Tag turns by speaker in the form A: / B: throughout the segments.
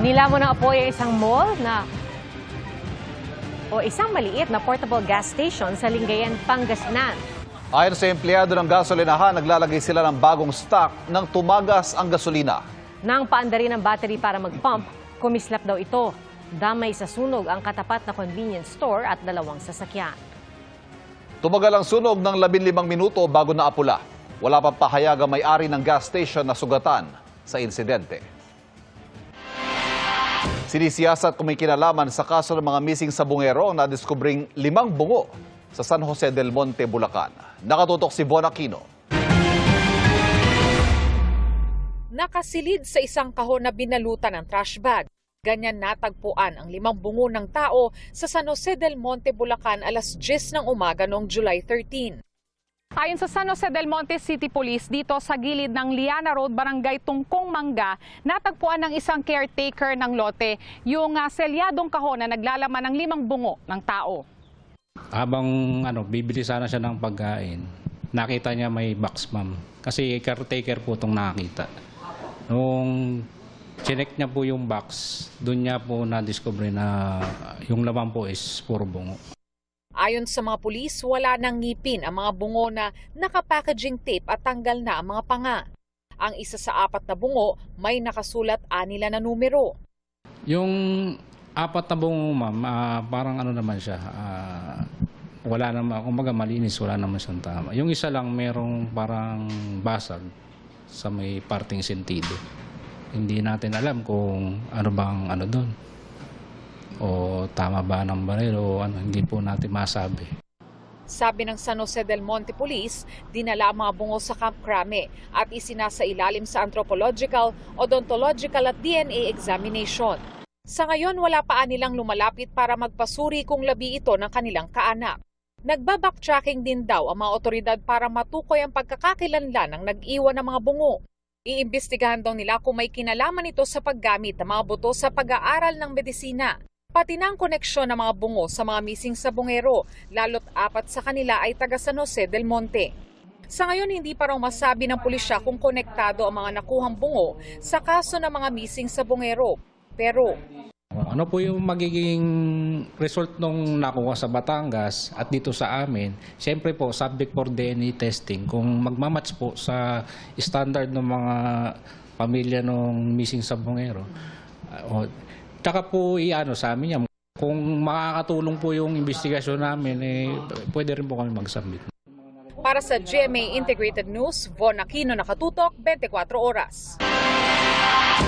A: Nilamon ng apoy ang isang mall o isang maliit na portable gas station sa Lingayen, Pangasinan.
B: Ayon sa empleyado ng gasolinahan, naglalagay sila ng bagong stock nang tumagas ang gasolina.
A: Nang paandarin ng battery para mag-pump, kumislap daw ito. Damay sa sunog ang katapat na convenience store at 2 sasakyan.
B: Tumagal ang sunog ng 15 minuto bago naapula. Wala pang pahayag ang may-ari ng gas station na sugatan sa insidente. Sinisiyasat kung may kinalaman sa kaso ng mga missing sabungero ang nadiskubring 5 bungo sa San Jose del Monte, Bulacan. Nakatutok si Von Aquino.
C: Nakasilid sa isang kahon na binalutan ng trash bag. Ganyan natagpuan ang 5 bungo ng tao sa San Jose del Monte, Bulacan alas 10 ng umaga noong July 13.
D: Ayon sa San Jose del Monte City Police, dito sa gilid ng Liana Road, Barangay Tungkong Mangga, natagpuan ng isang caretaker ng lote yung selyadong kahon na naglalaman ng 5 bungo ng tao.
E: Habang bibili sana siya ng pagkain, nakita niya may box, ma'am. Kasi caretaker po itong nakita. Nung chinek niya po yung box, doon niya po na-discover na yung laman po is puro bungo.
C: Ayon sa mga pulis, wala nang ngipin ang mga bungo na naka-packaging tape at tanggal na ang mga panga. Ang isa sa 4 na bungo, may nakasulat 6 na numero.
E: Yung 4 na bungo, ma'am, parang naman siya, wala naman, kumbaga malinis, wala naman siyang tama. Yung isa lang merong parang basag sa may parting sentido. Hindi natin alam kung ano bang doon. O tama ba ng baril o hindi po natin masabi.
C: Sabi ng San Jose del Monte Police, dinala ang mga bungo sa Camp Crame at isinasailalim sa anthropological, odontological at DNA examination. Sa ngayon, wala pa nilang lumalapit para magpasuri kung labi ito ng kanilang kaanak. Nagbabacktracking din daw ang mga otoridad para matukoy ang pagkakakilanlan ng nag-iwan ng mga bungo. Iimbestigahan daw nila kung may kinalaman ito sa paggamit ng mga buto sa pag-aaral ng medisina. Pati na ang koneksyon ng mga bungo sa mga missing sabungero, lalo't 4 sa kanila ay taga San Jose del Monte. Sa ngayon, hindi pa raw masabi ng pulisya kung konektado ang mga nakuhang bungo sa kaso ng mga missing sabungero. Pero
E: ano po yung magiging result nung nakuha sa Batangas at dito sa amin? Siyempre po, subject for DNA testing. Kung magmamatch po sa standard ng mga pamilya ng missing sabungero. Tsaka po sa amin yan. Kung makakatulong po yung investigasyon namin, pwede rin po kami mag-submit.
C: Para sa GMA Integrated News, Von Aquino, nakatutok, 24 oras.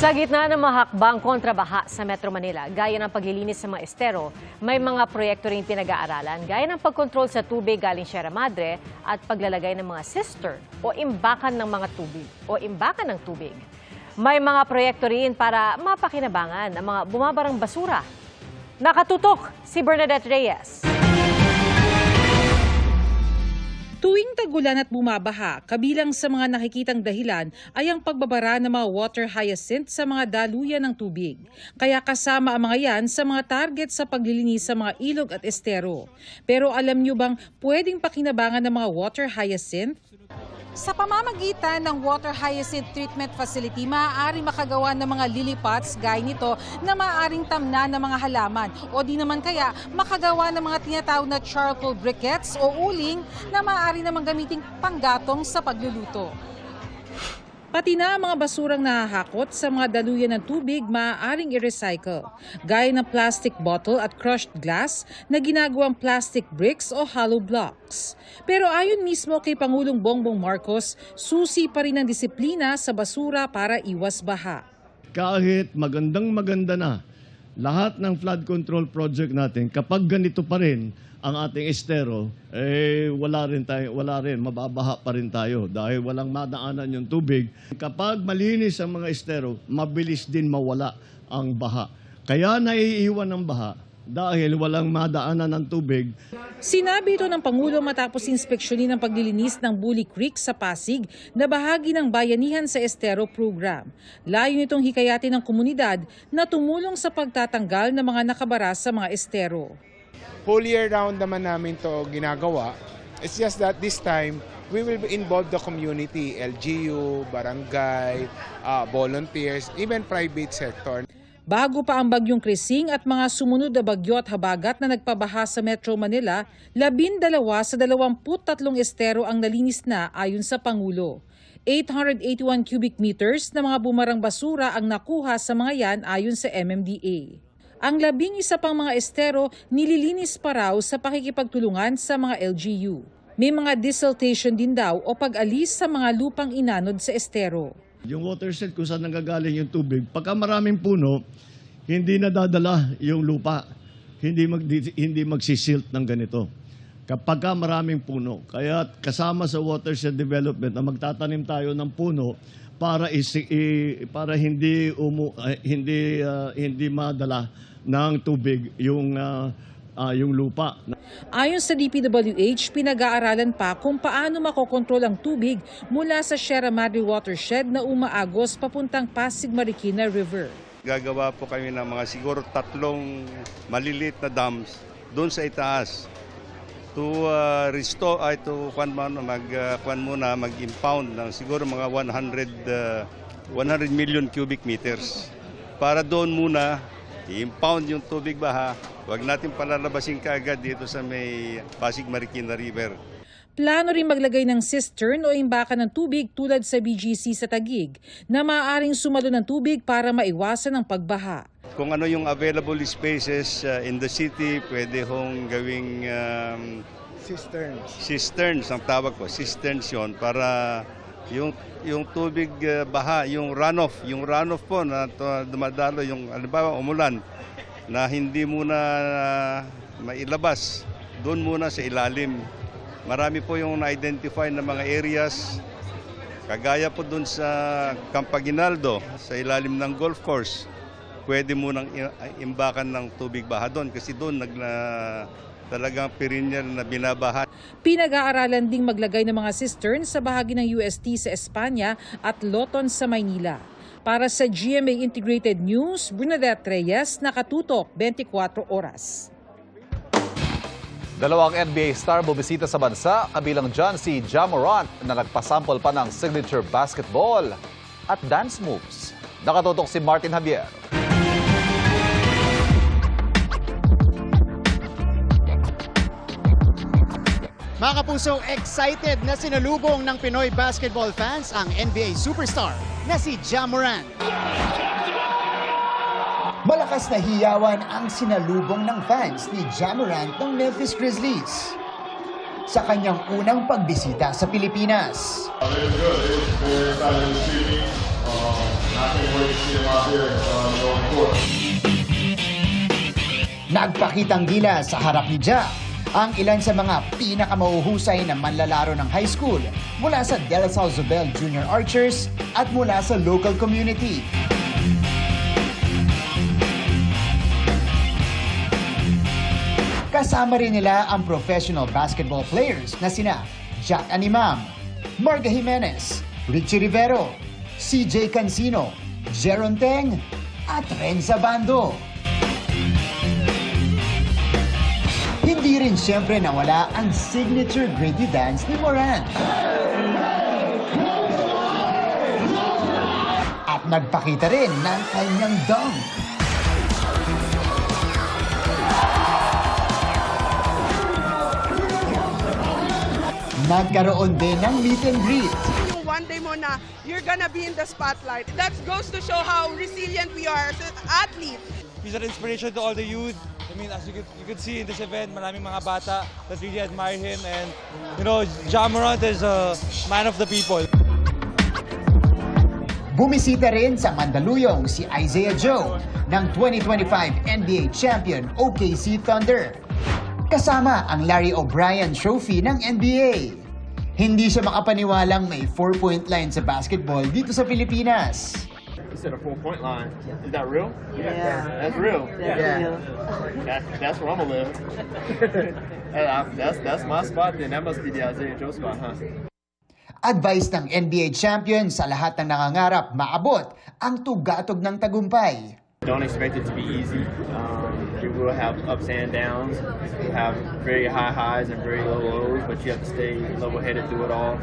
A: Sa gitna ng mahakbang kontrabaha sa Metro Manila, gaya ng paglilinis sa mga estero, may mga proyekto rin pinag-aaralan gaya ng pagkontrol sa tubig galing Sierra Madre at paglalagay ng mga cistern o imbakan ng tubig. May mga proyekto rin para mapakinabangan ang mga bumabarang basura. Nakatutok si Bernadette Reyes.
F: Tuwing tagulan at bumabaha, kabilang sa mga nakikitang dahilan ay ang pagbabara ng mga water hyacinth sa mga daluyan ng tubig. Kaya kasama ang mga yan sa mga target sa paglilinis sa mga ilog at estero. Pero alam nyo bang pwedeng pakinabangan ng mga water hyacinth? Sa pamamagitan ng Water Hyacinth Treatment Facility, maaari makagawa ng mga lily pots gaya nito na maaaring tamna ng mga halaman o di naman kaya makagawa ng mga tinatawag na charcoal briquettes o uling na maaari namang gamiting panggatong sa pagluluto. Pati na ang mga basurang nahahakot sa mga daluyan ng tubig maaaring i-recycle, gaya ng plastic bottle at crushed glass na ginagawang plastic bricks o hollow blocks. Pero ayon mismo kay Pangulong Bongbong Marcos, susi pa rin ang disiplina sa basura para iwas baha.
G: Kahit maganda na lahat ng flood control project natin, kapag ganito pa rin ang ating estero, wala rin, mababaha pa rin tayo dahil walang madaanan yung tubig. Kapag malinis ang mga estero, mabilis din mawala ang baha. Kaya naiiwan ng baha dahil walang madaanan ng tubig.
F: Sinabi ito ng Pangulo matapos inspeksyonin ang paglilinis ng Bully Creek sa Pasig na bahagi ng Bayanihan sa Estero program. Layo nitong hikayatin ng komunidad na tumulong sa pagtatanggal ng mga nakabara sa mga estero.
H: Whole year round naman namin to ginagawa. It's just that this time, we will involve the community, LGU, barangay, volunteers, even private sector.
F: Bago pa ang bagyong Krising at mga sumunod na bagyo at habagat na nagpabaha sa Metro Manila, 12 sa 23 estero ang nalinis na ayon sa Pangulo. 881 cubic meters na mga bumarang basura ang nakuha sa mga yan ayon sa MMDA. Ang 11 pang mga estero nililinis pa raw sa pakikipagtulungan sa mga LGU. May mga desiltation din daw o pag-alis sa mga lupang inanod sa estero.
G: Yung watershed kung saan nanggagaling yung tubig, pagka maraming puno, hindi nadadala yung lupa. Hindi magsisilt ng ganito. Kapag maraming puno. Kaya kasama sa watershed development na magtatanim tayo ng puno para hindi madala ng tubig yung lupa.
F: Ayon sa DPWH, pinag-aaralan pa kung paano makokontrol ang tubig mula sa Sierra Madre watershed na umaagos papuntang Pasig Marikina River.
I: Gagawa po kami ng mga siguro 3 maliliit na dams doon sa itaas to restore mag-impound ng siguro mga 100 million cubic meters para doon muna i-impound yung tubig baha. Huwag natin palalabasin kaagad dito sa may Pasig Marikina River.
F: Plano rin maglagay ng cistern o imbakan ng tubig tulad sa BGC sa Taguig na maaaring sumalo ng tubig para maiwasan ang pagbaha.
I: Kung ano yung available spaces in the city, pwede hong gawing cisterns ang tawag ko. Cisterns yun para yung tubig baha, yung runoff po na dumadalo, yung halimbawa umulan na hindi muna mailabas, doon muna sa ilalim. Marami po yung na-identify na mga areas, kagaya po doon sa Campaginaldo, sa ilalim ng golf course, pwede munang imbakan ng tubig baha doon kasi doon talagang perennial na binabaha.
F: Pinag-aaralan ding maglagay ng mga cistern sa bahagi ng UST sa Espanya at Loton sa Maynila. Para sa GMA Integrated News, Bernadette Reyes, nakatutok 24 oras.
B: 2 NBA star bumisita sa bansa, kabilang dyan si Ja Morant na nagpasample pa ng signature basketball at dance moves. Nakatutok si Martin Javier.
J: Mga kapuso, excited na sinalubong ng Pinoy basketball fans ang NBA superstar na si Ja Morant.
K: Malakas na hiyawan ang sinalubong ng fans ni Ja Morant ng Memphis Grizzlies sa kanyang unang pagbisita sa Pilipinas. Nagpakitang gila sa harap ni Ja ang ilan sa mga pinakamahuhusay na manlalaro ng high school mula sa De La Salle Zobel Junior Archers at mula sa local community. Kasama rin nila ang professional basketball players na sina Jack Animam, Marga Jimenez, Richie Rivero, CJ Cancino, Jeron Teng at Renza Bando. Hindi rin siyempre nawala ang signature Grady dance ni Morant. At nagpakita rin ng kanyang dunk. Nagkaroon din ng meet and greet.
L: One day mo na you're gonna be in the spotlight. That goes to show how resilient we are as athletes.
M: He's an inspiration to all the youth. I mean, as you could see in this event, maraming mga bata that really admire him. And, you know, Ja Morant is a man of the people.
K: Bumisita rin sa Mandaluyong si Isaiah Joe ng 2025 NBA champion OKC Thunder. Kasama ang Larry O'Brien Trophy ng NBA. Hindi siya makapaniwalang may 4-point line sa basketball dito sa Pilipinas.
N: You said a 4-point line. Is that real? Yeah. That's real. Yeah. That's where I'm gonna live. That's my spot then. That must be the Isaiah Joe spot, huh?
K: Advice ng NBA champion sa lahat ng nangangarap maabot ang tugatog ng tagumpay.
N: Don't expect it to be easy. You will have ups and downs. You have very high highs and very low lows, but you have to stay level-headed through it all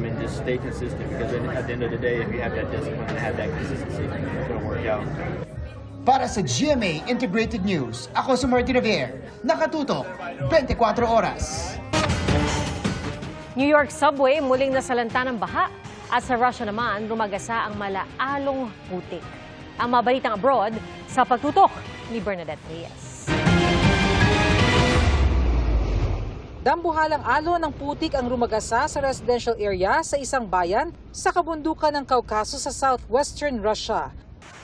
N: and just stay consistent because at the end of the day, if you have that discipline and have that consistency, it's going to work out.
K: Para sa GMA Integrated News, ako si Martin Javier. Nakatutok, 24 oras.
A: New York subway muling nasalanta ng baha at sa Russia naman rumagasa ang malaalong putik. Ang mga balitang abroad sa pagtutok ni Bernadette Reyes.
F: Dambuhalang alon ng putik ang rumagasa sa residential area sa isang bayan sa kabundukan ng Caucasus sa southwestern Russia.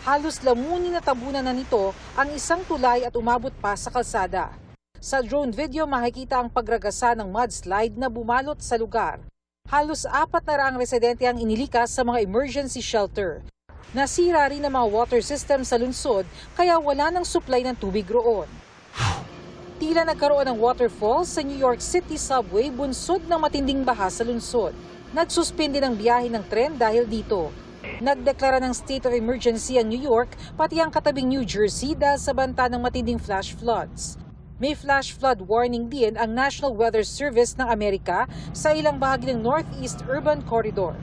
F: Halos lamunin na tabunan na nito ang isang tulay at umabot pa sa kalsada. Sa drone video makikita ang pagragasa ng mudslide na bumalot sa lugar. Halos 400 residente ang inilikas sa mga emergency shelter. Nasira rin ang mga water system sa lungsod kaya wala ng supply ng tubig roon. Tila nagkaroon ng waterfall sa New York City subway bunsod ng matinding baha sa lungsod. Nagsuspindi ng biyahe ng tren dahil dito. Nagdeklara ng state of emergency ang New York pati ang katabing New Jersey dahil sa banta ng matinding flash floods. May flash flood warning din ang National Weather Service ng Amerika sa ilang bahagi ng Northeast Urban Corridor.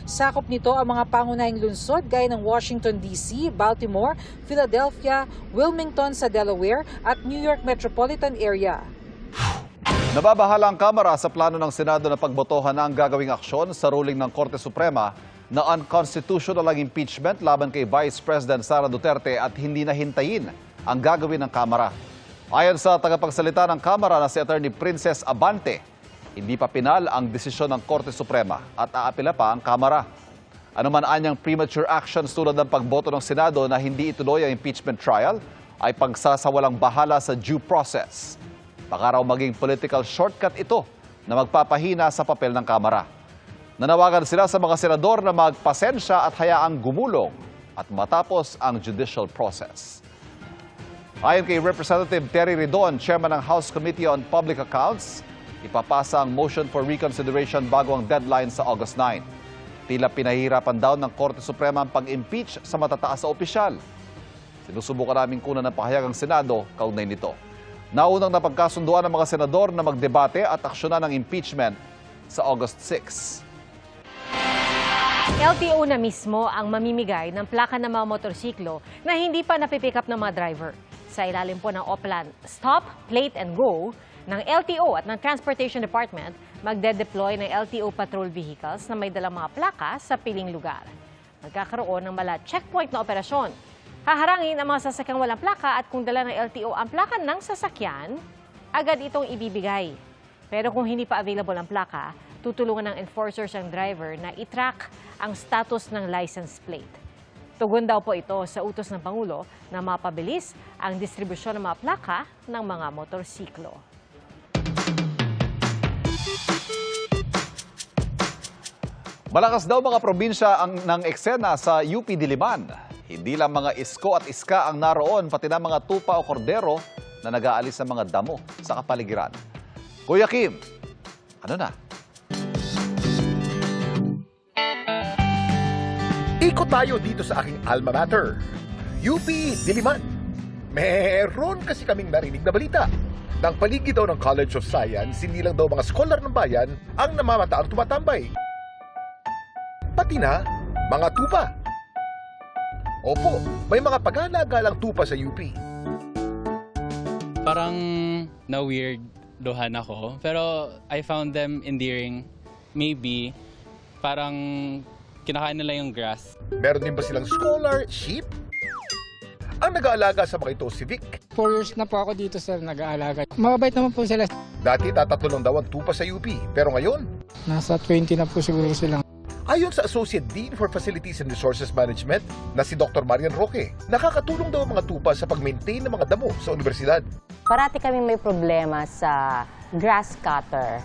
F: Sakop nito ang mga pangunahing lungsod gaya ng Washington, D.C., Baltimore, Philadelphia, Wilmington sa Delaware at New York Metropolitan Area.
B: Nababahala ang Kamara sa plano ng Senado na pagbotohan ang gagawing aksyon sa ruling ng Korte Suprema na unconstitutional ang impeachment laban kay Vice President Sara Duterte at hindi na hintayin ang gagawin ng Kamara. Ayon sa tagapagsalita ng Kamara na si Attorney Princess Abante, hindi pa pinal ang desisyon ng Korte Suprema at aapila pa ang Kamara. Ano man anyang premature actions tulad ng pagboto ng Senado na hindi ituloy ang impeachment trial ay pagsasawalang bahala sa due process. Baka raw maging political shortcut ito na magpapahina sa papel ng Kamara. Nanawagan sila sa mga senador na magpasensya at hayaang gumulong at matapos ang judicial process. Ayon kay Representative Terry Ridon, Chairman ng House Committee on Public Accounts, ipapasa ang motion for reconsideration bago ang deadline sa August 9. Tila pinahihirapan daw ng Korte Suprema ang pag-impeach sa matataas na opisyal. Sinusubukan namin kunan ng pahayag ang Senado kaugnay nito. Naunang napagkasunduan ng mga senador na magdebate at aksyonan ng impeachment sa August 6.
A: LTO na mismo ang mamimigay ng plaka ng mga motorsiklo na hindi pa napipick up ng mga driver. Sa ilalim po ng Oplan Stop, Plate and Go ng LTO at ng Transportation Department, magde-deploy ng LTO patrol vehicles na may dalang mga plaka sa piling lugar. Magkakaroon ng mala checkpoint na operasyon. Haharangin ang mga sasakyang walang plaka at kung dala ng LTO ang plaka ng sasakyan, agad itong ibibigay. Pero kung hindi pa available ang plaka, tutulungan ng enforcers ang driver na i-track ang status ng license plate. Tugon daw po ito sa utos ng Pangulo na mapabilis ang distribusyon ng mga plaka ng mga motorsiklo.
B: Malakas daw mga probinsya ng eksena sa UP Diliman. Hindi lang mga isko at iska ang naroon, pati na mga tupa o kordero na nag-aalis ng mga damo sa kapaligiran. Kuya Kim, ano na?
O: Ikot tayo dito sa aking alma mater, UP Diliman. Meron kasi kaming narinig na balita. Nang paligid daw ng College of Science, hindi lang daw mga scholar ng bayan ang namamataang tumatambay. Pati na mga tupa. Opo, may mga pag-alagalang tupa sa UP.
P: Parang na-weird dohan ako, pero I found them endearing. Maybe, parang kinakain nila yung grass.
O: Meron din ba silang scholar, sheep? Ang nag-aalaga sa mga ito si Vic.
Q: 4 years na po ako dito, sir, nag-aalaga. Mababait naman po sila.
O: Dati tatatlo lang daw ang tupa sa UP, pero ngayon?
Q: Nasa 20 na po siguro sila.
O: Ayon sa Associate Dean for Facilities and Resources Management na si Dr. Marian Roque, nakakatulong daw ang mga tupa sa pag-maintain ng mga damo sa universidad.
R: Parati kaming may problema sa grass cutter.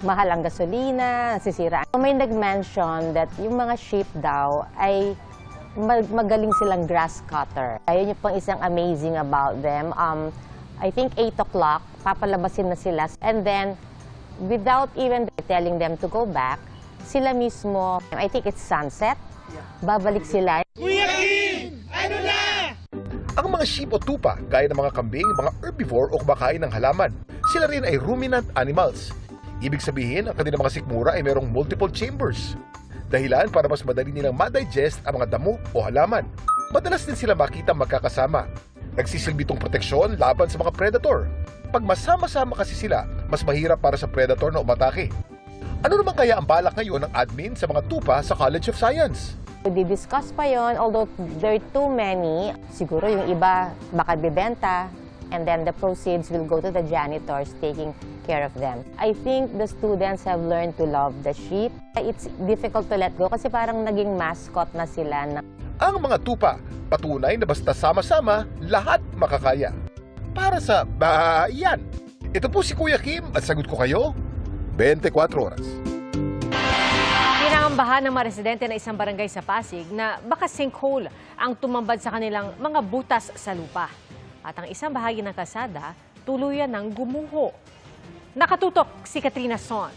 R: Mahal ang gasolina, nasisira. May nag-mention that yung mga sheep daw ay magaling silang grass cutter. Ayun yung pang isang amazing about them. I think 8 o'clock, papalabasin na sila. And then, without even telling them to go back, sila mismo, I think it's sunset, babalik sila.
O: Kuya Kim! Ano na? Ang mga sheep o tupa, gaya ng mga kambing, mga herbivore o kumakain ng halaman, sila rin ay ruminant animals. Ibig sabihin, ang kanilang mga sikmura ay mayroong multiple chambers. Dahilan para mas madali nilang ma-digest ang mga damo o halaman. Madalas din sila makita magkakasama. Nagsisilbi itong proteksyon laban sa mga predator. Pag masama-sama kasi sila, mas mahirap para sa predator na umatake. Ano naman kaya ang balak ngayon ng admin sa mga tupa sa College of Science?
R: Di-discuss pa yon, although there are too many. Siguro yung iba baka bibenta, and then the proceeds will go to the janitors taking care of them. I think the students have learned to love the sheep. It's difficult to let go kasi parang naging mascot na sila.
O: Ang mga tupa, patunay na basta sama-sama, lahat makakaya. Para sa bayan. Ito po si Kuya Kim at sagot ko kayo, 24 oras.
A: Pinangambahan ng mga residente na isang barangay sa Pasig na baka sinkhole ang tumambad sa kanilang mga butas sa lupa. At ang isang bahagi ng kalsada, tuluyan ng gumuho. Nakatutok si Katrina Son.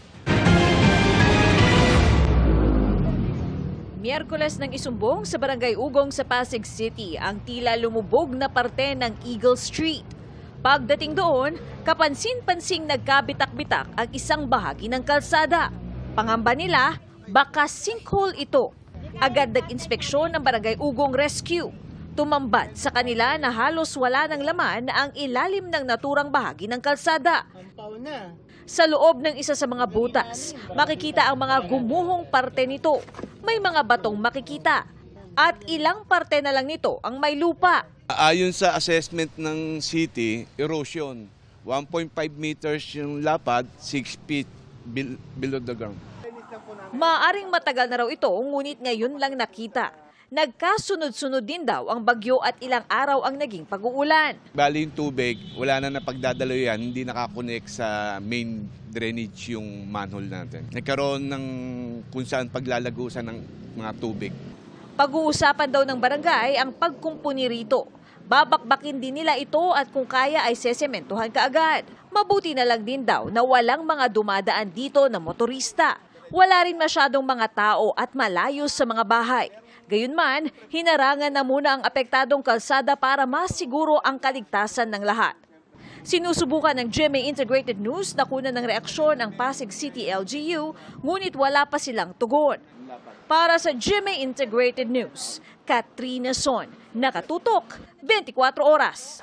S: Miyerkules nang isumbong sa Barangay Ugong sa Pasig City ang tila lumubog na parte ng Eagle Street. Pagdating doon, kapansin-pansing nagkabitak-bitak ang isang bahagi ng kalsada. Pangamba nila, baka sinkhole ito. Agad nag-inspeksyon ng Barangay Ugong Rescue. Tumambad sa kanila na halos wala ng laman ang ilalim ng naturang bahagi ng kalsada. Sa loob ng isa sa mga butas, makikita ang mga gumuhong parte nito. May mga batong makikita at ilang parte na lang nito ang may lupa.
T: Ayon sa assessment ng city, erosion. 1.5 meters yung lapad, 6 feet below the ground.
S: Maaring matagal na raw ito, ngunit ngayon lang nakita. Nagkasunod-sunod din daw ang bagyo at ilang araw ang naging pag-uulan.
T: Bali yung tubig, wala na napagdadalo yan, hindi nakakonek sa main drainage yung manhole natin. Nagkaroon ng kung saan paglalagusan ng mga tubig.
S: Pag-uusapan daw ng barangay ang pagkumpuni rito. Babakbakin din nila ito at kung kaya ay sesementuhan kaagad. Mabuti na lang din daw na walang mga dumadaan dito na motorista. Wala rin masyadong mga tao at malayo sa mga bahay. Gayunman, hinarangan na muna ang apektadong kalsada para masiguro ang kaligtasan ng lahat. Sinusubukan ng GMA Integrated News na kunan ng reaksyon ang Pasig City LGU, ngunit wala pa silang tugon. Para sa GMA Integrated News, Katrina Son, nakatutok, 24 oras.